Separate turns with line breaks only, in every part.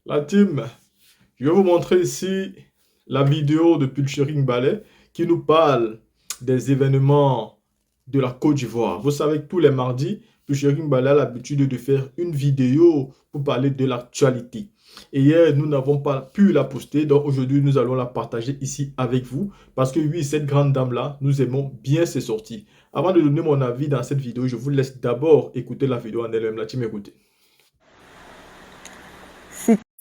La team, je vais vous montrer ici la vidéo de Pulchering Ballet qui nous parle des événements de la Côte d'Ivoire. Vous savez que tous les mardis, Pulchering Ballet a l'habitude de faire une vidéo pour parler de l'actualité. Et hier, nous n'avons pas pu la poster, donc aujourd'hui, nous allons la partager ici avec vous. Parce que oui, cette grande dame-là, nous aimons bien ses sorties. Avant de donner mon avis dans cette vidéo, je vous laisse d'abord écouter la vidéo en elle-même. La team, écoutez.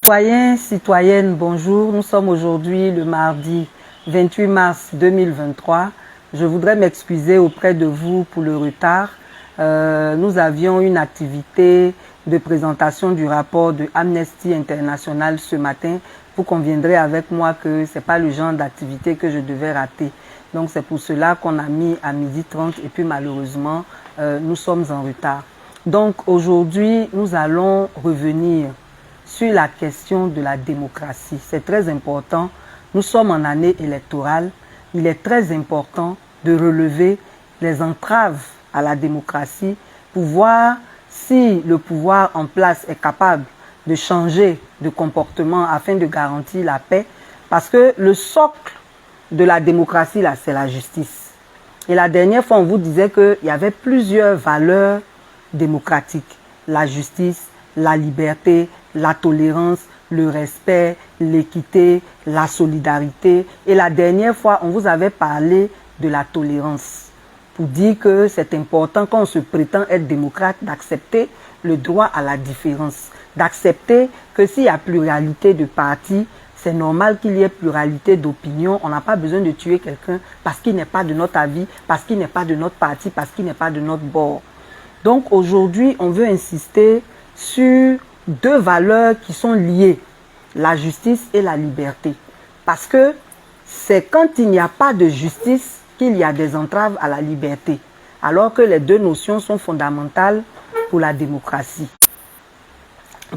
Citoyens, citoyennes, bonjour. Nous sommes aujourd'hui le mardi 28 mars 2023. Je voudrais m'excuser auprès de vous pour le retard. Nous avions une activité de présentation du rapport de Amnesty International ce matin. Vous conviendrez avec moi que ce n'est pas le genre d'activité que je devais rater. Donc c'est pour cela qu'on a mis à 12h30 et puis malheureusement, nous sommes en retard. Donc aujourd'hui, nous allons revenir sur la question de la démocratie. C'est très important. Nous sommes en année électorale. Il est très important de relever les entraves à la démocratie pour voir si le pouvoir en place est capable de changer de comportement afin de garantir la paix. Parce que le socle de la démocratie, là, c'est la justice. Et la dernière fois, on vous disait qu'il y avait plusieurs valeurs démocratiques. La justice, la liberté, la tolérance, le respect, l'équité, la solidarité. Et la dernière fois, on vous avait parlé de la tolérance. Pour dire que c'est important, quand on se prétend être démocrate, d'accepter le droit à la différence. D'accepter que s'il y a pluralité de partis, c'est normal qu'il y ait pluralité d'opinions. On n'a pas besoin de tuer quelqu'un parce qu'il n'est pas de notre avis, parce qu'il n'est pas de notre parti, parce qu'il n'est pas de notre bord. Donc aujourd'hui, on veut insister sur deux valeurs qui sont liées, la justice et la liberté. Parce que c'est quand il n'y a pas de justice qu'il y a des entraves à la liberté, alors que les deux notions sont fondamentales pour la démocratie.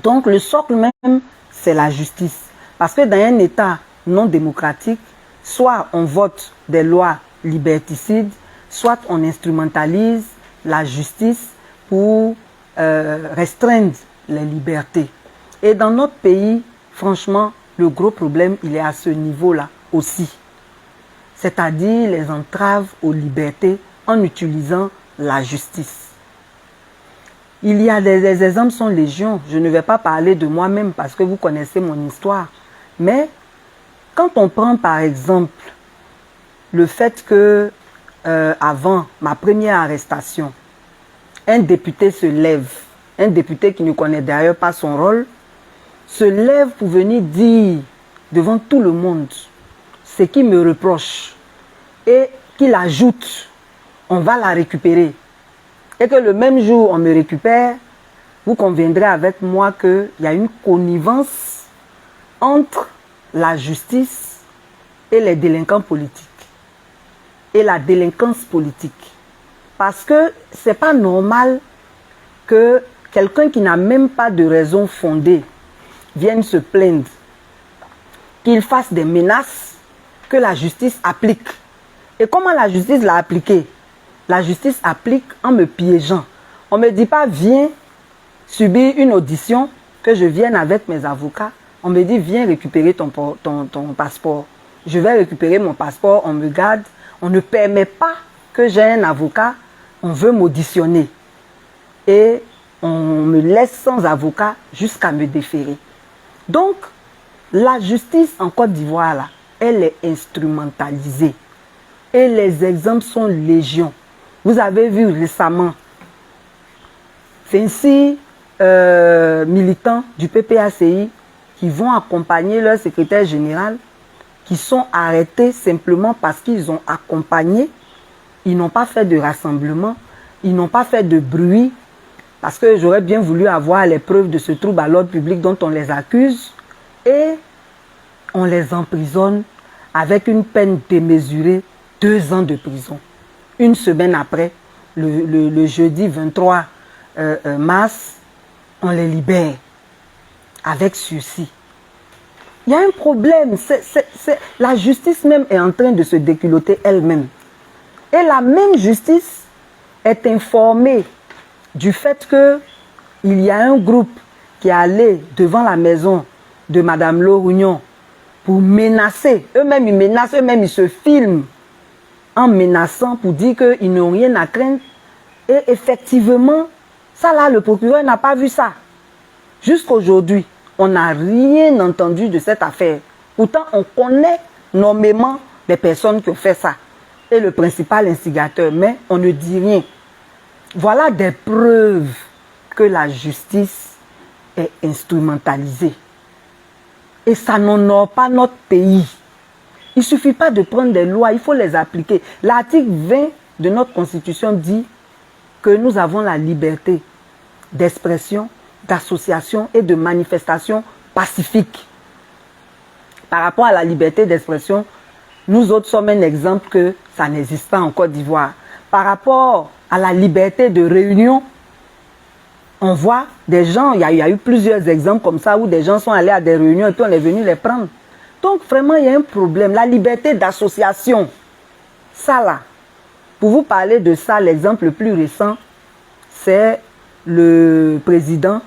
Donc le socle même, c'est la justice. Parce que dans un État non démocratique, soit on vote des lois liberticides, soit on instrumentalise la justice pour restreindre les libertés. Et dans notre pays, franchement, le gros problème, il est à ce niveau-là aussi. C'est-à-dire les entraves aux libertés en utilisant la justice. Il y a des exemples sont légion. Je ne vais pas parler de moi-même parce que vous connaissez mon histoire. Mais quand on prend par exemple le fait que avant ma première arrestation, un député se lève, un député qui ne connaît d'ailleurs pas son rôle, se lève pour venir dire devant tout le monde ce qu'il me reproche et qu'il ajoute, on va la récupérer. Et que le même jour on me récupère, vous conviendrez avec moi qu'il y a une connivence entre la justice et les délinquants politiques et la délinquance politique. Parce que ce n'est pas normal que quelqu'un qui n'a même pas de raison fondée vienne se plaindre, qu'il fasse des menaces que la justice applique. Et comment la justice l'a appliqué? La justice applique en me piégeant. On ne me dit pas viens subir une audition, que je vienne avec mes avocats. On me dit viens récupérer ton passeport. Je vais récupérer mon passeport, on me garde. On ne permet pas que j'ai un avocat, on veut m'auditionner. Et on me laisse sans avocat jusqu'à me déférer. Donc, la justice en Côte d'Ivoire, là, elle est instrumentalisée. Et les exemples sont légion. Vous avez vu récemment 26 militants du PPACI qui vont accompagner leur secrétaire général, qui sont arrêtés simplement parce qu'ils ont accompagné. Ils n'ont pas fait de rassemblement, ils n'ont pas fait de bruit, parce que j'aurais bien voulu avoir les preuves de ce trouble à l'ordre public dont on les accuse, et on les emprisonne avec une peine démesurée, 2 ans de prison. Une semaine après, le jeudi 23 mars, on les libère avec sursis. Il y a un problème, la justice même est en train de se déculotter elle-même. Et la même justice est informée du fait qu'il y a un groupe qui est allé devant la maison de Madame Lorugnon pour menacer. Eux-mêmes, ils menacent, eux-mêmes, ils se filment en menaçant pour dire qu'ils n'ont rien à craindre. Et effectivement, ça là, le procureur n'a pas vu ça. Jusqu'aujourd'hui, on n'a rien entendu de cette affaire. Pourtant, on connaît nommément les personnes qui ont fait ça. Et le principal instigateur, mais on ne dit rien. Voilà des preuves que la justice est instrumentalisée. Et ça n'honore pas notre pays. Il ne suffit pas de prendre des lois, il faut les appliquer. L'article 20 de notre Constitution dit que nous avons la liberté d'expression, d'association et de manifestation pacifique. Par rapport à la liberté d'expression, nous autres sommes un exemple que ça n'existe pas en Côte d'Ivoire. Par rapport à la liberté de réunion, on voit des gens, il y a eu plusieurs exemples comme ça où des gens sont allés à des réunions et puis on est venu les prendre. Donc vraiment, il y a un problème. La liberté d'association, ça là, pour vous parler de ça, l'exemple le plus récent, c'est le président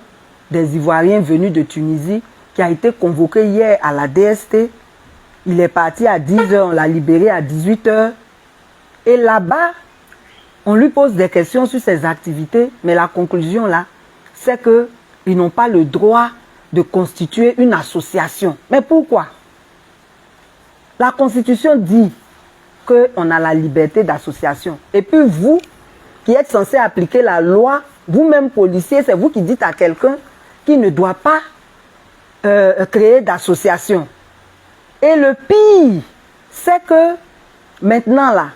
des Ivoiriens venus de Tunisie qui a été convoqué hier à la DST. Il est parti à 10 h, on l'a libéré à 18 h. Et là-bas, on lui pose des questions sur ses activités, mais la conclusion là, c'est qu'ils n'ont pas le droit de constituer une association. Mais pourquoi? La Constitution dit qu'on a la liberté d'association. Et puis vous, qui êtes censé appliquer la loi, vous-même policier, c'est vous qui dites à quelqu'un qui ne doit pas créer d'association. Et le pire, c'est que maintenant là,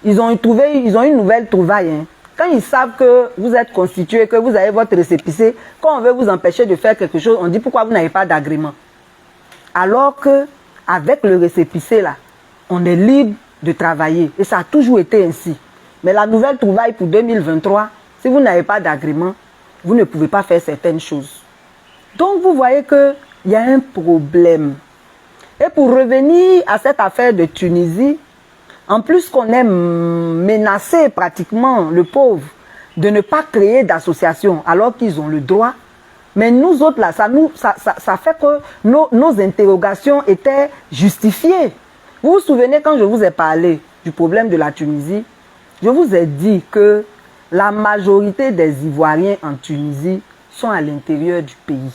ils ont une nouvelle trouvaille. Hein. Quand ils savent que vous êtes constitué, que vous avez votre récépissé, quand on veut vous empêcher de faire quelque chose, on dit pourquoi vous n'avez pas d'agrément. Alors que avec le récépissé là, on est libre de travailler. Et ça a toujours été ainsi. Mais la nouvelle trouvaille pour 2023, si vous n'avez pas d'agrément, vous ne pouvez pas faire certaines choses. Donc vous voyez qu'il y a un problème. Et pour revenir à cette affaire de Tunisie, en plus qu'on est menacé pratiquement, le pauvre, de ne pas créer d'association alors qu'ils ont le droit. Mais nous autres là, ça fait que nos interrogations étaient justifiées. Vous vous souvenez quand je vous ai parlé du problème de la Tunisie, je vous ai dit que la majorité des Ivoiriens en Tunisie sont à l'intérieur du pays.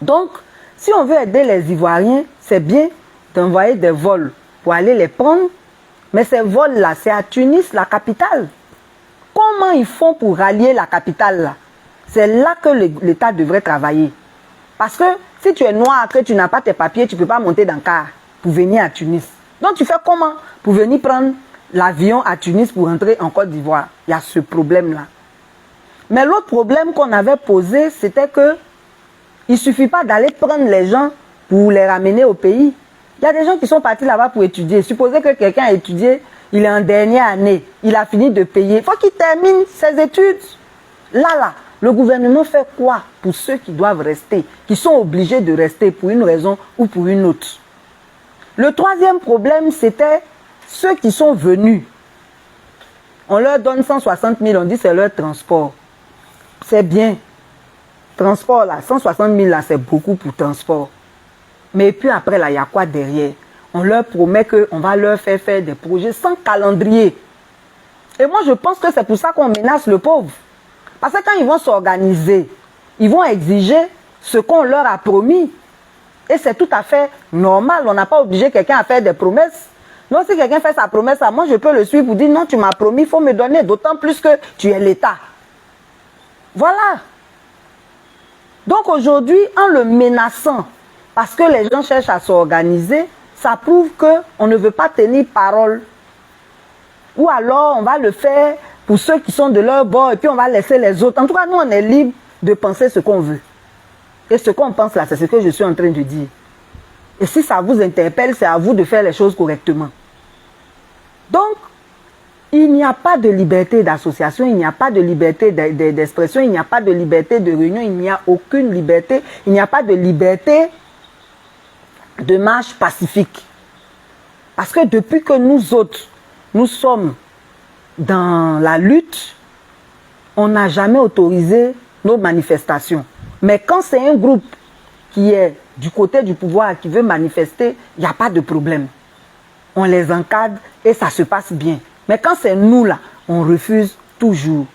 Donc, si on veut aider les Ivoiriens, c'est bien d'envoyer des vols pour aller les prendre. Mais ces vols-là, c'est à Tunis, la capitale. Comment ils font pour rallier la capitale là? C'est là que l'État devrait travailler. Parce que si tu es noir, que tu n'as pas tes papiers, tu ne peux pas monter dans le car pour venir à Tunis. Donc tu fais comment pour venir prendre l'avion à Tunis pour rentrer en Côte d'Ivoire? Il y a ce problème-là. Mais l'autre problème qu'on avait posé, c'était que il ne suffit pas d'aller prendre les gens pour les ramener au pays. Il y a des gens qui sont partis là-bas pour étudier. Supposez que quelqu'un a étudié, il est en dernière année, il a fini de payer. Il faut qu'il termine ses études. Là, le gouvernement fait quoi pour ceux qui doivent rester, qui sont obligés de rester pour une raison ou pour une autre? Le troisième problème, c'était ceux qui sont venus. On leur donne 160 000, on dit c'est leur transport. C'est bien. Transport là, 160 000 là, c'est beaucoup pour transport. Mais puis après là, il y a quoi derrière? On leur promet qu'on va leur faire des projets sans calendrier. Et moi, je pense que c'est pour ça qu'on menace le pauvre. Parce que quand ils vont s'organiser, ils vont exiger ce qu'on leur a promis. Et c'est tout à fait normal. On n'a pas obligé quelqu'un à faire des promesses. Donc si quelqu'un fait sa promesse à moi, je peux le suivre pour dire non, tu m'as promis, il faut me donner. D'autant plus que tu es l'État. Voilà. Donc aujourd'hui, en le menaçant, parce que les gens cherchent à s'organiser, ça prouve qu'on ne veut pas tenir parole. Ou alors on va le faire pour ceux qui sont de leur bord et puis on va laisser les autres. En tout cas, nous, on est libre de penser ce qu'on veut. Et ce qu'on pense là, c'est ce que je suis en train de dire. Et si ça vous interpelle, c'est à vous de faire les choses correctement. Donc, il n'y a pas de liberté d'association, il n'y a pas de liberté d'expression, il n'y a pas de liberté de réunion, il n'y a aucune liberté, il n'y a pas de liberté de marche pacifique. Parce que depuis que nous autres, nous sommes dans la lutte, on n'a jamais autorisé nos manifestations. Mais quand c'est un groupe qui est du côté du pouvoir, qui veut manifester, il n'y a pas de problème. On les encadre et ça se passe bien. Mais quand c'est nous là, on refuse toujours.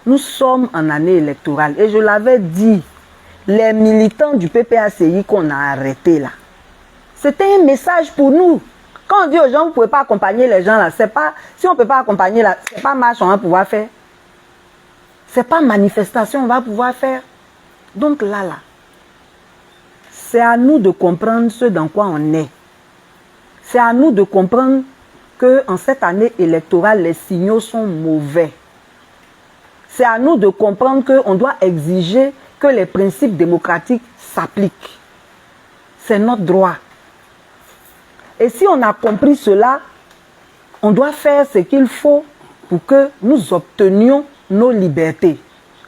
Nous sommes en année électorale et je l'avais dit, les militants du PPACI qu'on a arrêtés là, c'était un message pour nous. Quand on dit aux gens, vous ne pouvez pas accompagner les gens là, c'est pas, si on ne peut pas accompagner là, c'est pas marche on va pouvoir faire. C'est pas manifestation on va pouvoir faire. Donc là, c'est à nous de comprendre ce dans quoi on est. C'est à nous de comprendre qu'en cette année électorale, les signaux sont mauvais. C'est à nous de comprendre qu'on doit exiger que les principes démocratiques s'appliquent. C'est notre droit. Et si on a compris cela, on doit faire ce qu'il faut pour que nous obtenions nos libertés.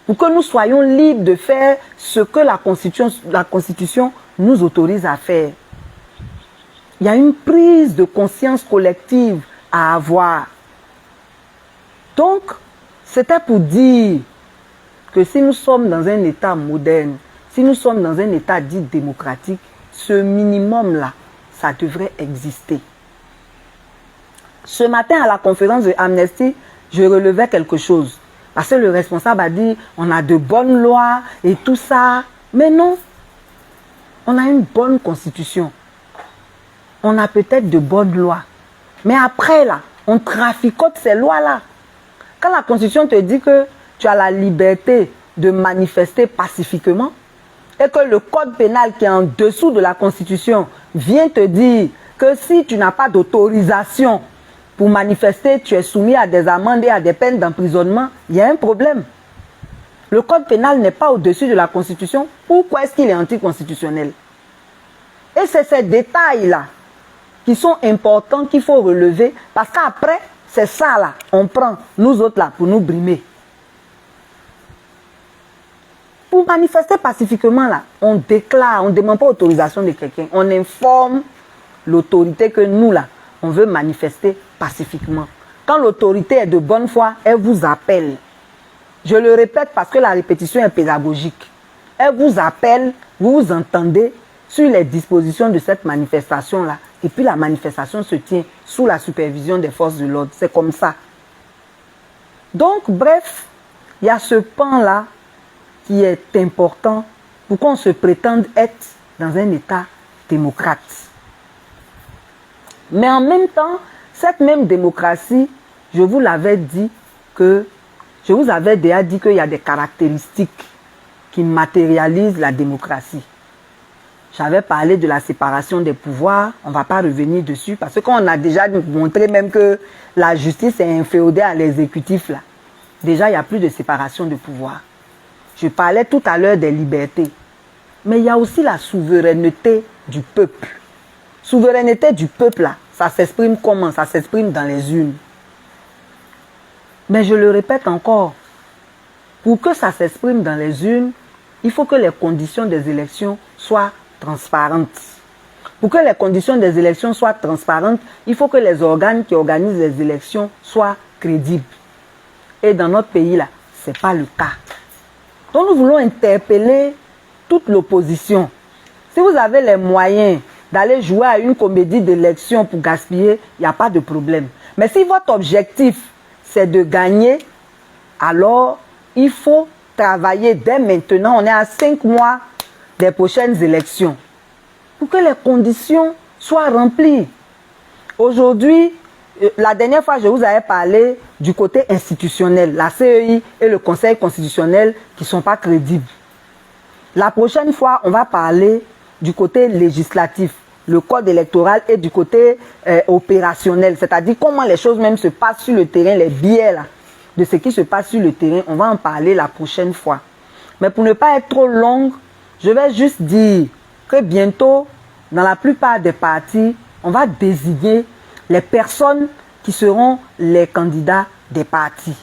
Pour que nous soyons libres de faire ce que la Constitution nous autorise à faire. Il y a une prise de conscience collective à avoir. Donc, c'était pour dire que si nous sommes dans un État moderne, si nous sommes dans un État dit démocratique, ce minimum-là, ça devrait exister. Ce matin, à la conférence de Amnesty, je relevais quelque chose. Parce que le responsable a dit, on a de bonnes lois et tout ça. Mais non, on a une bonne constitution. On a peut-être de bonnes lois. Mais après, là, on traficote ces lois-là. Quand la constitution te dit que tu as la liberté de manifester pacifiquement, et que le code pénal qui est en dessous de la constitution vient te dire que si tu n'as pas d'autorisation pour manifester, tu es soumis à des amendes et à des peines d'emprisonnement, il y a un problème. Le code pénal n'est pas au-dessus de la constitution. Pourquoi est-ce qu'il est anticonstitutionnel? Et c'est ces détails-là qui sont importants qu'il faut relever parce qu'après, c'est ça là, on prend nous autres là pour nous brimer. Pour manifester pacifiquement là, on déclare, on ne demande pas autorisation de quelqu'un, on informe l'autorité que nous là, on veut manifester pacifiquement. Quand l'autorité est de bonne foi, elle vous appelle. Je le répète parce que la répétition est pédagogique. Elle vous appelle, vous vous entendez sur les dispositions de cette manifestation-là. Et puis la manifestation se tient sous la supervision des forces de l'ordre. C'est comme ça. Donc, bref, il y a ce pan-là qui est important pour qu'on se prétende être dans un État démocrate. Mais en même temps, cette même démocratie, je vous l'avais dit que, je vous avais déjà dit qu'il y a des caractéristiques qui matérialisent la démocratie. J'avais parlé de la séparation des pouvoirs, on ne va pas revenir dessus, parce qu'on a déjà montré même que la justice est inféodée à l'exécutif là. Déjà, il n'y a plus de séparation de pouvoirs. Je parlais tout à l'heure des libertés. Mais il y a aussi la souveraineté du peuple. Souveraineté du peuple là, ça s'exprime comment? Ça s'exprime dans les urnes. Mais je le répète encore, pour que ça s'exprime dans les urnes, il faut que les conditions des élections soient transparentes. Pour que les conditions des élections soient transparentes, il faut que les organes qui organisent les élections soient crédibles. Et dans notre pays là, ce n'est pas le cas. Donc nous voulons interpeller toute l'opposition. Si vous avez les moyens d'aller jouer à une comédie d'élection pour gaspiller, il n'y a pas de problème. Mais si votre objectif, c'est de gagner, alors il faut travailler dès maintenant. On est à 5 mois des prochaines élections pour que les conditions soient remplies. Aujourd'hui, la dernière fois, je vous avais parlé du côté institutionnel, la CEI et le Conseil constitutionnel qui ne sont pas crédibles. La prochaine fois, on va parler du côté législatif, le code électoral et du côté opérationnel, c'est-à-dire comment les choses même se passent sur le terrain, les biais là, de ce qui se passe sur le terrain, on va en parler la prochaine fois. Mais pour ne pas être trop longue, je vais juste dire que bientôt, dans la plupart des partis, on va désigner les personnes qui seront les candidats des partis.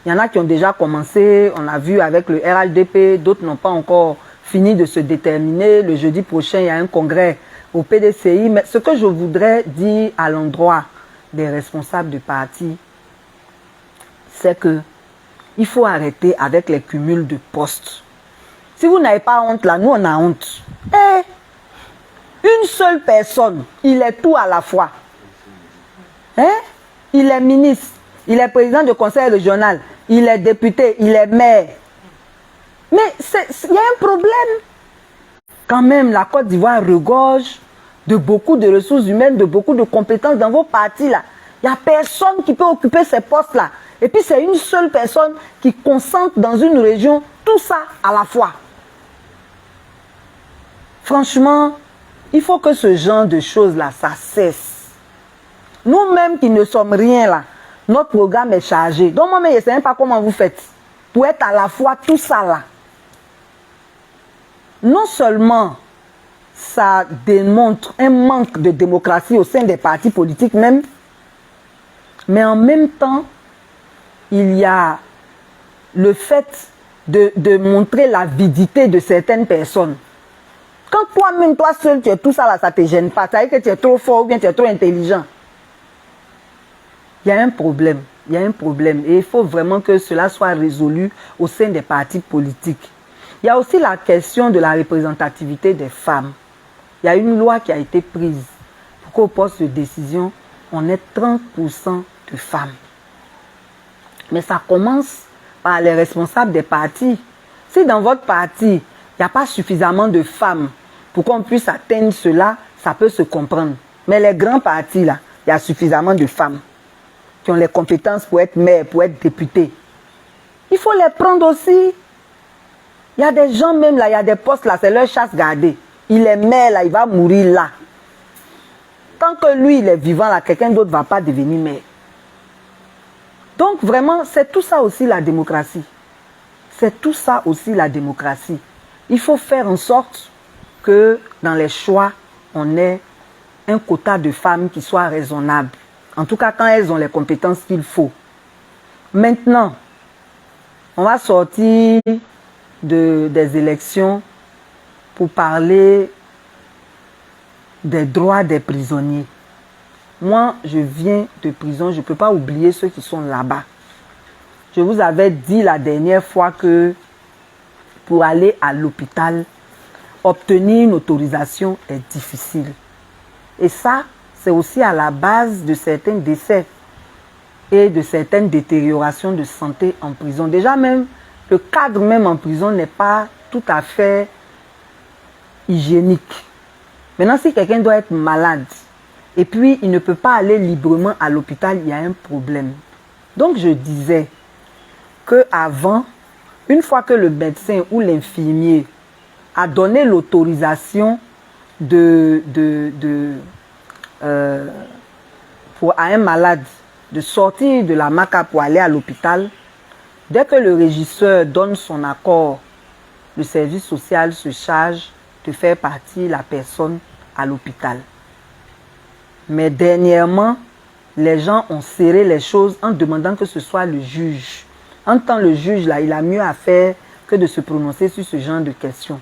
Il y en a qui ont déjà commencé, on a vu avec le RHDP, d'autres n'ont pas encore fini de se déterminer. Le jeudi prochain, il y a un congrès au PDCI. Mais ce que je voudrais dire à l'endroit des responsables du parti, c'est que il faut arrêter avec les cumuls de postes. Si vous n'avez pas honte là, nous on a honte. Eh, une seule personne, il est tout à la fois. Hein? Il est ministre, il est président du conseil régional, il est député, il est maire. Mais il y a un problème. Quand même, la Côte d'Ivoire regorge de beaucoup de ressources humaines, de beaucoup de compétences dans vos partis là. Il n'y a personne qui peut occuper ces postes là. Et puis c'est une seule personne qui concentre dans une région tout ça à la fois. Franchement, il faut que ce genre de choses là, ça cesse. Nous-mêmes qui ne sommes rien là, notre programme est chargé. Donc moi-même, je ne sais même pas comment vous faites pour être à la fois tout ça là. Non seulement ça démontre un manque de démocratie au sein des partis politiques même, mais en même temps, il y a le fait de montrer l'avidité de certaines personnes. Quand toi-même, toi seul, tu es tout ça là, ça ne te gêne pas. Ça veut dire que tu es trop fort ou bien tu es trop intelligent. Il y a un problème. Il y a un problème. Et il faut vraiment que cela soit résolu au sein des partis politiques. Il y a aussi la question de la représentativité des femmes. Il y a une loi qui a été prise pour qu'au poste de décision, on ait 30% de femmes. Mais ça commence par les responsables des partis. Si dans votre parti, il n'y a pas suffisamment de femmes pour qu'on puisse atteindre cela, ça peut se comprendre. Mais les grands partis, là, il y a suffisamment de femmes qui ont les compétences pour être maire, pour être député. Il faut les prendre aussi. Il y a des gens même là, il y a des postes là, c'est leur chasse gardée. Il est maire là, il va mourir là. Tant que lui, il est vivant là, quelqu'un d'autre ne va pas devenir maire. Donc vraiment, c'est tout ça aussi la démocratie. C'est tout ça aussi la démocratie. Il faut faire en sorte que dans les choix, on ait un quota de femmes qui soit raisonnable. En tout cas, quand elles ont les compétences qu'il faut. Maintenant, on va sortir des élections pour parler des droits des prisonniers. Moi, je viens de prison, je ne peux pas oublier ceux qui sont là-bas. Je vous avais dit la dernière fois que pour aller à l'hôpital, obtenir une autorisation est difficile. Et ça, c'est aussi à la base de certains décès et de certaines détériorations de santé en prison. Déjà même, le cadre même en prison n'est pas tout à fait hygiénique. Maintenant, si quelqu'un doit être malade et puis il ne peut pas aller librement à l'hôpital, il y a un problème. Donc je disais qu'avant, une fois que le médecin ou l'infirmier a donné l'autorisation à un malade de sortir de la maca pour aller à l'hôpital, dès que le régisseur donne son accord, le service social se charge de faire partir la personne à l'hôpital. Mais dernièrement, les gens ont serré les choses en demandant que ce soit le juge. En tant que le juge, là, il a mieux à faire que de se prononcer sur ce genre de questions.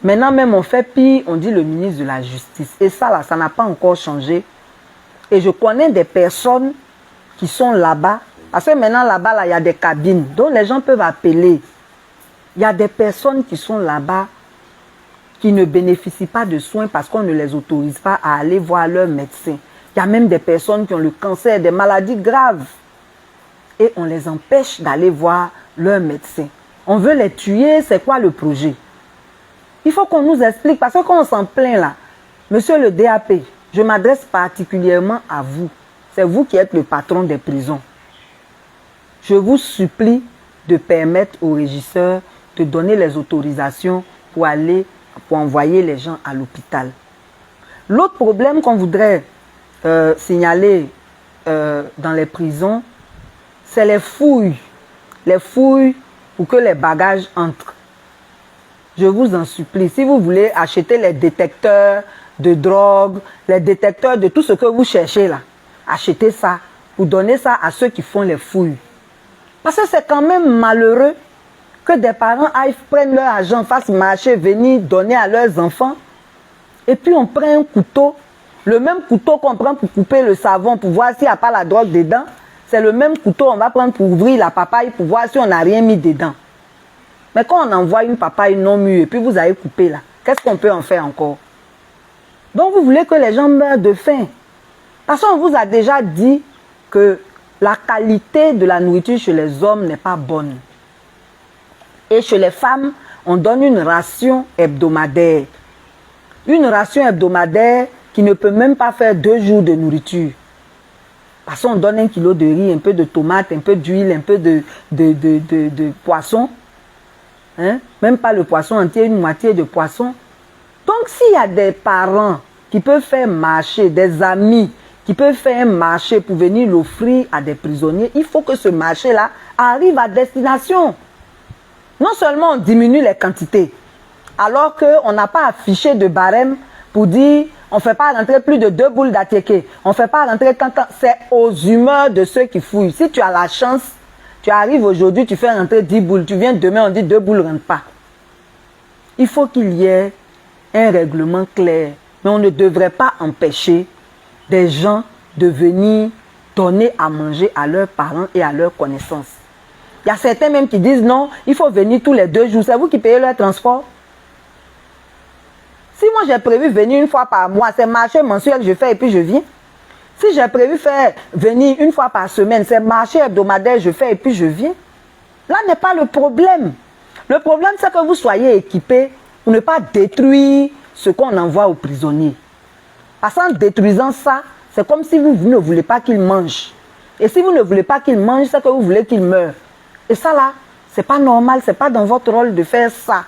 Maintenant même, on fait pire, on dit le ministre de la Justice. Et ça, là, ça n'a pas encore changé. Et je connais des personnes qui sont là-bas. Parce que maintenant, là-bas, là, il y a des cabines. Donc, les gens peuvent appeler. Il y a des personnes qui sont là-bas qui ne bénéficient pas de soins parce qu'on ne les autorise pas à aller voir leur médecin. Il y a même des personnes qui ont le cancer, des maladies graves. Et on les empêche d'aller voir leur médecin. On veut les tuer, c'est quoi le projet? Il faut qu'on nous explique, parce que quand on s'en plaint là, monsieur le DAP, je m'adresse particulièrement à vous. C'est vous qui êtes le patron des prisons. Je vous supplie de permettre aux régisseurs de donner les autorisations pour envoyer les gens à l'hôpital. L'autre problème qu'on voudrait signaler dans les prisons, c'est les fouilles. Les fouilles pour que les bagages entrent. Je vous en supplie, si vous voulez acheter les détecteurs de drogue, les détecteurs de tout ce que vous cherchez là, achetez ça pour donner ça à ceux qui font les fouilles. Parce que c'est quand même malheureux que des parents aillent prendre leur argent, fassent marcher, venir donner à leurs enfants. Et puis on prend un couteau, le même couteau qu'on prend pour couper le savon, pour voir s'il n'y a pas la drogue dedans. C'est le même couteau qu'on va prendre pour ouvrir la papaye, pour voir si on n'a rien mis dedans. Mais quand on envoie une papaye non mûre et puis vous avez coupé là, qu'est-ce qu'on peut en faire encore? Donc vous voulez que les gens meurent de faim. Parce qu'on vous a déjà dit que la qualité de la nourriture chez les hommes n'est pas bonne. Et chez les femmes, on donne une ration hebdomadaire. Une ration hebdomadaire qui ne peut même pas faire 2 jours de nourriture. Parce qu'on donne 1 kilo de riz, un peu de tomate, un peu d'huile, un peu de poisson. Hein? Même pas le poisson entier, une moitié de poisson. Donc s'il y a des parents qui peuvent faire marcher, des amis qui peuvent faire un marché pour venir l'offrir à des prisonniers, il faut que ce marché-là arrive à destination. Non seulement on diminue les quantités, alors qu'on n'a pas affiché de barème pour dire on ne fait pas rentrer plus de 2 boules d'attiéké, on ne fait pas rentrer tant, c'est aux humeurs de ceux qui fouillent. Si tu as la chance, tu arrives aujourd'hui, tu fais rentrer 10 boules, tu viens demain, on dit 2 boules ne rentrent pas. Il faut qu'il y ait un règlement clair, mais on ne devrait pas empêcher des gens de venir donner à manger à leurs parents et à leurs connaissances. Il y a certains même qui disent non, il faut venir tous les 2 jours. C'est vous qui payez leur transport. Si moi j'ai prévu venir 1 fois par mois, c'est marché mensuel que je fais et puis je viens. Si j'ai prévu faire venir 1 fois par semaine, c'est marché hebdomadaire, je fais et puis je viens. Là n'est pas le problème. Le problème c'est que vous soyez équipés pour ne pas détruire ce qu'on envoie aux prisonniers. Parce qu'en détruisant ça, c'est comme si vous ne voulez pas qu'ils mangent. Et si vous ne voulez pas qu'ils mangent, c'est que vous voulez qu'ils meurent. Et ça là, c'est pas normal, c'est pas dans votre rôle de faire ça.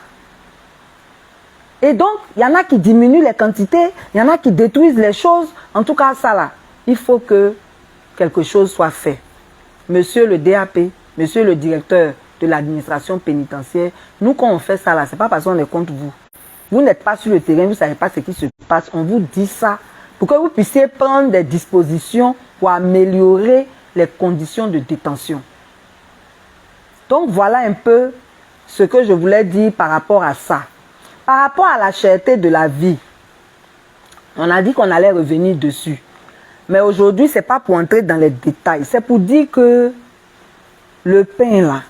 Et donc, il y en a qui diminuent les quantités, il y en a qui détruisent les choses. En tout cas, ça là, il faut que quelque chose soit fait. Monsieur le DAP, monsieur le directeur de l'administration pénitentiaire, nous quand on fait ça là, c'est pas parce qu'on est contre vous. Vous n'êtes pas sur le terrain, vous ne savez pas ce qui se passe. On vous dit ça pour que vous puissiez prendre des dispositions pour améliorer les conditions de détention. Donc voilà un peu ce que je voulais dire par rapport à ça. Par rapport à la cherté de la vie, on a dit qu'on allait revenir dessus. Mais aujourd'hui, ce n'est pas pour entrer dans les détails. C'est pour dire que le pain là,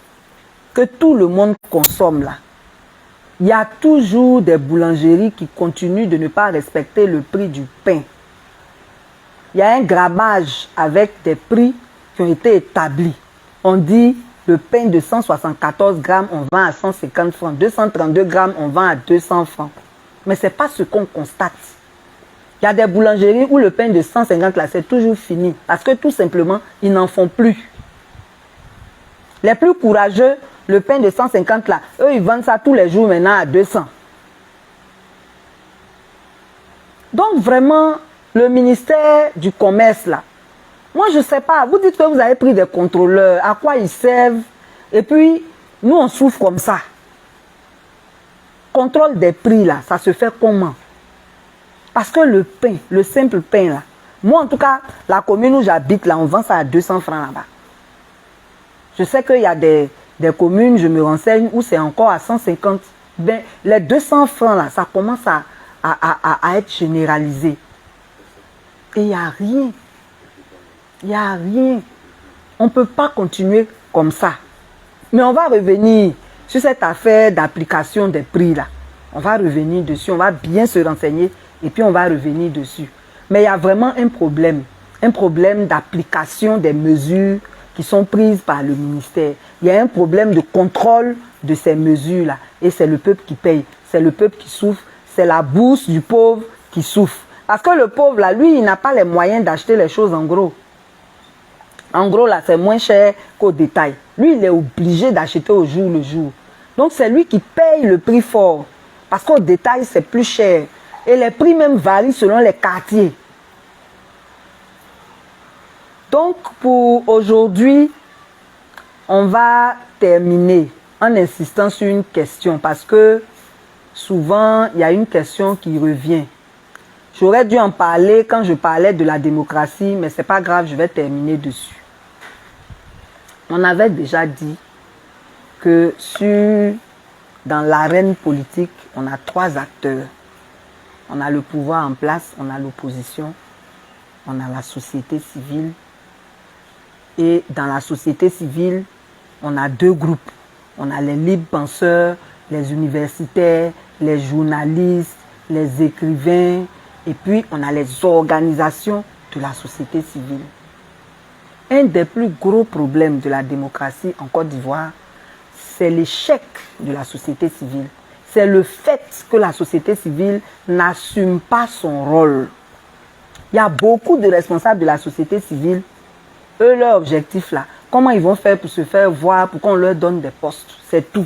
que tout le monde consomme là, il y a toujours des boulangeries qui continuent de ne pas respecter le prix du pain. Il y a un grammage avec des prix qui ont été établis. On dit le pain de 174 grammes, on vend à 150 francs. 232 grammes, on vend à 200 francs. Mais ce n'est pas ce qu'on constate. Il y a des boulangeries où le pain de 150 là, c'est toujours fini. Parce que tout simplement, ils n'en font plus. Les plus courageux, le pain de 150 là, eux, ils vendent ça tous les jours maintenant à 200. Donc vraiment, le ministère du Commerce là, moi je ne sais pas, vous dites que vous avez pris des contrôleurs, à quoi ils servent? Et puis, nous on souffre comme ça. Contrôle des prix là, ça se fait comment? Parce que le pain, le simple pain là, moi en tout cas, la commune où j'habite là, on vend ça à 200 francs là-bas. Je sais qu'il y a des communes, je me renseigne, où c'est encore à 150. Ben, les 200 francs là, ça commence à être généralisé. Et il n'y a rien. Il n'y a rien. On ne peut pas continuer comme ça. Mais on va revenir sur cette affaire d'application des prix là. On va revenir dessus, on va bien se renseigner et puis on va revenir dessus. Mais il y a vraiment un problème d'application des mesures qui sont prises par le ministère. Il y a un problème de contrôle de ces mesures-là. Et c'est le peuple qui paye. C'est le peuple qui souffre. C'est la bourse du pauvre qui souffre. Parce que le pauvre, là, lui, il n'a pas les moyens d'acheter les choses en gros. En gros, là, c'est moins cher qu'au détail. Lui, il est obligé d'acheter au jour le jour. Donc, c'est lui qui paye le prix fort. Parce qu'au détail, c'est plus cher. Et les prix même varient selon les quartiers. Donc, pour aujourd'hui, on va terminer en insistant sur une question parce que souvent, il y a une question qui revient. J'aurais dû en parler quand je parlais de la démocratie, mais ce n'est pas grave, je vais terminer dessus. On avait déjà dit que dans l'arène politique, on a 3 acteurs. On a le pouvoir en place, on a l'opposition, on a la société civile. Et dans la société civile, on a 2 groupes. on a les libres penseurs, les universitaires, les journalistes, les écrivains, et puis on a les organisations de la société civile. Un des plus gros problèmes de la démocratie en Côte d'Ivoire, c'est l'échec de la société civile. C'est le fait que la société civile n'assume pas son rôle. Il y a beaucoup de responsables de la société civile. Eux, leur objectif là, comment ils vont faire pour se faire voir, pour qu'on leur donne des postes, c'est tout.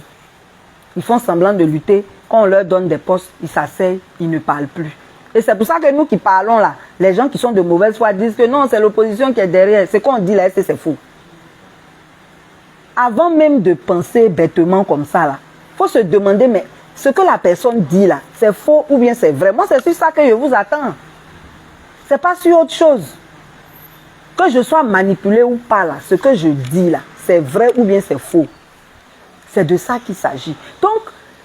Ils font semblant de lutter. Quand on leur donne des postes, ils s'asseyent, ils ne parlent plus. Et c'est pour ça que nous qui parlons là, les gens qui sont de mauvaise foi disent que non, c'est l'opposition qui est derrière. Ce qu'on dit là, c'est faux. Avant même de penser bêtement comme ça là, il faut se demander, mais ce que la personne dit là, c'est faux ou bien c'est vrai? Moi, c'est sur ça que je vous attends. C'est pas sur autre chose. Que je sois manipulé ou pas là, ce que je dis là, c'est vrai ou bien c'est faux. C'est de ça qu'il s'agit. Donc,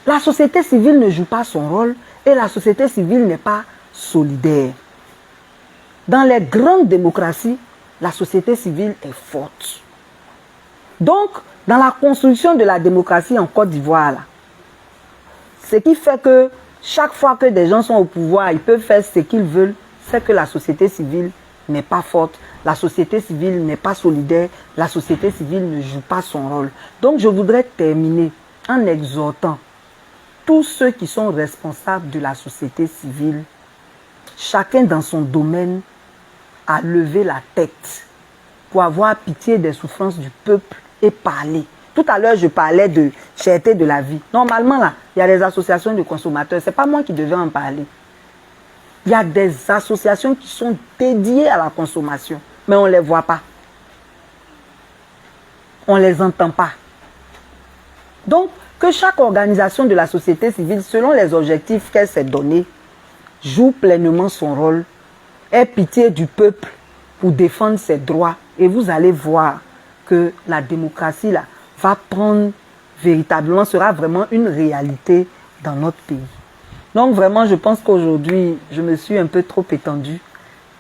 la société civile ne joue pas son rôle et la société civile n'est pas solidaire. Dans les grandes démocraties, la société civile est forte. Donc, dans la construction de la démocratie en Côte d'Ivoire, là, ce qui fait que chaque fois que des gens sont au pouvoir, ils peuvent faire ce qu'ils veulent, c'est que la société civile n'est pas forte, la société civile n'est pas solidaire, la société civile ne joue pas son rôle. Donc je voudrais terminer en exhortant tous ceux qui sont responsables de la société civile, chacun dans son domaine, à lever la tête pour avoir pitié des souffrances du peuple et parler. Tout à l'heure, je parlais de cherté de la vie. Normalement, là, il y a des associations de consommateurs. Ce n'est pas moi qui devais en parler. Il y a des associations qui sont dédiées à la consommation, mais on ne les voit pas. On ne les entend pas. Donc, que chaque organisation de la société civile, selon les objectifs qu'elle s'est donnés, joue pleinement son rôle, ait pitié du peuple pour défendre ses droits. Et vous allez voir que la démocratie là, va prendre véritablement, sera vraiment une réalité dans notre pays. Donc vraiment, je pense qu'aujourd'hui, je me suis un peu trop étendue.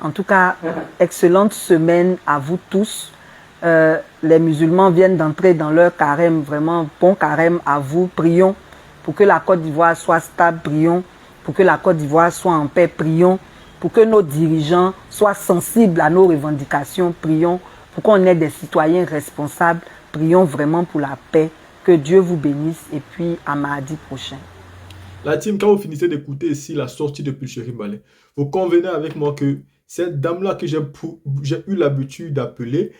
En tout cas, excellente semaine à vous tous. Les musulmans viennent d'entrer dans leur carême, vraiment bon carême à vous. Prions pour que la Côte d'Ivoire soit stable, prions pour que la Côte d'Ivoire soit en paix, prions pour que nos dirigeants soient sensibles à nos revendications, prions pour qu'on ait des citoyens responsables, prions vraiment pour la paix. Que Dieu vous bénisse et puis à mardi prochain.
La team, quand vous finissez d'écouter ici la sortie de Pulchérie Ballet, vous convenez avec moi que cette dame-là que j'ai eu l'habitude d'appeler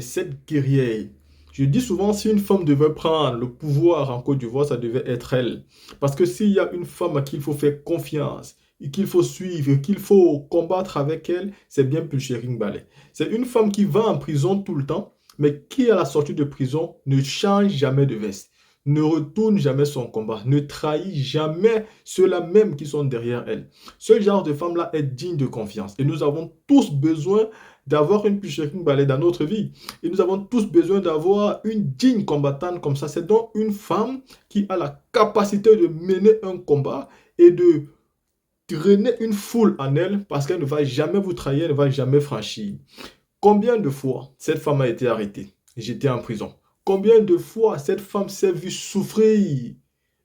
cette guerrière. Je dis souvent, si une femme devait prendre le pouvoir en Côte d'Ivoire, ça devait être elle. Parce que s'il y a une femme à qui il faut faire confiance, et qu'il faut suivre, qu'il faut combattre avec elle, c'est bien Pulchérie Ballet. C'est une femme qui va en prison tout le temps, mais qui à la sortie de prison ne change jamais de veste, ne retourne jamais son combat, ne trahit jamais ceux-là même qui sont derrière elle. Ce genre de femme-là est digne de confiance. Et nous avons tous besoin d'avoir une Pulchérie Ballet dans notre vie. Et nous avons tous besoin d'avoir une digne combattante comme ça. C'est donc une femme qui a la capacité de mener un combat et de drainer une foule en elle parce qu'elle ne va jamais vous trahir, elle ne va jamais franchir. Combien de fois cette femme a été arrêtée? J'étais en prison. Combien de fois cette femme s'est vue souffrir?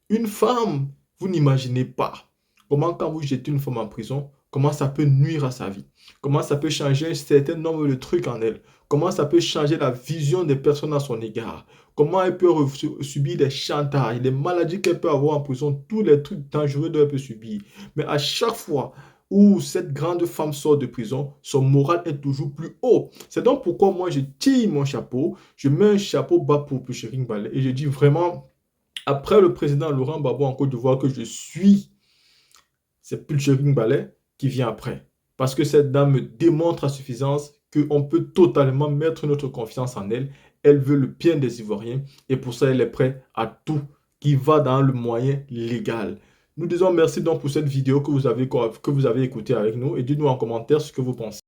Une femme, vous n'imaginez pas comment quand vous jetez une femme en prison, comment ça peut nuire à sa vie, comment ça peut changer un certain nombre de trucs en elle, comment ça peut changer la vision des personnes à son égard, comment elle peut subir des chantages, des maladies qu'elle peut avoir en prison, tous les trucs dangereux qu'elle peut subir. Mais à chaque fois où cette grande femme sort de prison, son moral est toujours plus haut. C'est donc pourquoi moi je tire mon chapeau, je mets un chapeau bas pour Pulchérie Ballet et je dis vraiment, après le président Laurent Gbagbo en Côte d'Ivoire que je suis, c'est Pulchérie Ballet qui vient après. Parce que cette dame me démontre à suffisance qu'on peut totalement mettre notre confiance en elle. Elle veut le bien des Ivoiriens et pour ça elle est prête à tout qui va dans le moyen légal. Nous disons merci donc pour cette vidéo que vous avez écoutée avec nous et dites-nous en commentaire ce que vous pensez.